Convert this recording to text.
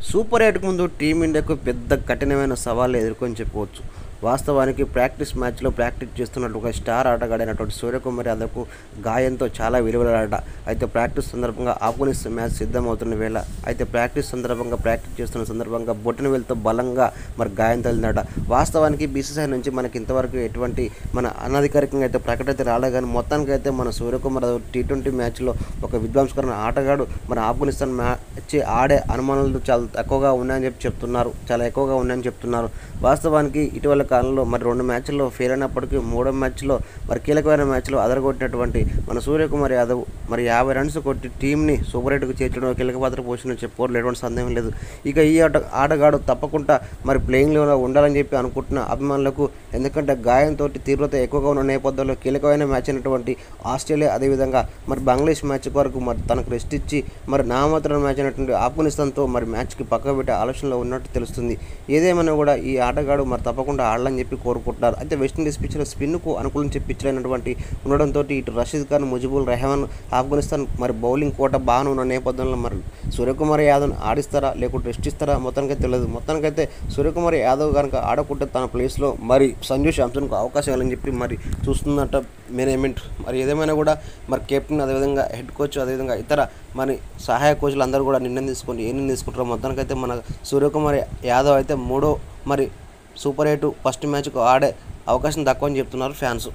Super 8కు ముందు టీమిండియాకు పెద్ద కఠినమైన సవాళ్లు ఎదుర్కొని చెప్పవచ్చు. వాస్తవానికి ప్రాక్టీస్ మ్యాచ్లో ప్రాక్టీస్ చేస్తున్నట్టు ఒక స్టార్ ఆటగాడైనటువంటి సూర్యకుమార్ యాదవ్కు గాయంతో చాలా విలువలాట. అయితే ప్రాక్టీస్ సందర్భంగా ఆఫ్ఘనిస్తాన్ మ్యాచ్ సిద్ధమవుతున్న వేళ ప్రాక్టీస్ చేస్తున్న సందర్భంగా బొటనవేలుతో బలంగా గాయం తగిలిందట. వాస్తవానికి బీసీసీఐ నుంచి మనకి ఇంతవరకు ఎటువంటి అనధికారికంగా అయితే ప్రకటన అయితే రాలేదు. కానీ మొత్తానికి అయితే మన సూర్యకుమార్ యాదవ్ T20 మ్యాచ్లో ఒక విధ్వంసకరమైన ఆటగాడు. ఆఫ్ఘనిస్తాన్ మ్యాచ్ ఆడే అనుమానాలు చాలా ఎక్కువగా ఉన్నాయని చెప్తున్నారు. వాస్తవానికి ఇటీవల కాలంలో 2 మ్యాచ్ల్లో ఫెయిల్ అయినప్పటికీ 3వ మ్యాచ్లో కీలకమైన మ్యాచ్లో అదరగొట్టినటువంటి మన సూర్యకుమార్ యాదవ్ 50 రన్స్ కొట్టి టీంని సూపర్ 8కు చేర్చడం కీలక పాత్ర పోషించిన చెప్పుకోవడం ఎటువంటి సందేహం లేదు. ఇక ఈ ఆటగాడు తప్పకుండా ప్లేయింగ్లో ఉండాలని చెప్పి అనుకుంటున్న అభిమానులకు, ఎందుకంటే గాయంతో తీవ్రత ఎక్కువగా ఉన్న నేపథ్యంలో కీలకమైన మ్యాచ్ అయినటువంటి ఆస్ట్రేలియా, అదేవిధంగా బంగ్లాదేశ్ మ్యాచ్ వరకు తనకు రెస్ట్ ఇచ్చి నామాత్రం మ్యాచ్ అయినటువంటి ఆఫ్ఘనిస్తాన్తో మ్యాచ్కి పక్కకు పెట్టే ఆలోచనలో ఉన్నట్టు తెలుస్తుంది. ఏదేమైనా కూడా ఈ ఆటగాడు తప్పకుండా ఆడాలని చెప్పి కోరుకుంటున్నారు. అయితే వెస్టిండీస్ పిచ్లో స్పిన్కు అనుకూలించే పిచ్లు అయినటువంటి ఉండడంతో ఇటు రషీద్ ఖాన్, ముజిబుల్ రెహమాన్ ఆఫ్ఘనిస్తాన్ బౌలింగ్ కోట బాగానే ఉన్న నేపథ్యంలో సూర్యకుమార్ యాదవ్ని ఆడిస్తారా లేకుంటే రెస్ట్ ఇస్తారా మొత్తానికైతే తెలియదు. మొత్తానికైతే సూర్యకుమార్ యాదవ్ కనుక ఆడకుంటే తన ప్లేస్లో సంజు శాంసన్కు అవకాశం ఇవ్వాలని చెప్పి చూస్తుందట మేనేజ్మెంట్. ఏదేమైనా కూడా కెప్టెన్, అదేవిధంగా హెడ్ కోచ్, అదేవిధంగా ఇతర సహాయ కోచ్లు అందరూ కూడా నిర్ణయం తీసుకుంటారో మొత్తానికైతే మన సూర్యకుమార్ యాదవ్ అయితే 3వ సూపర్ 8 ఫస్ట్ మ్యాచ్కు ఆడే అవకాశం తక్కువ అని చెప్తున్నారు ఫ్యాన్స్.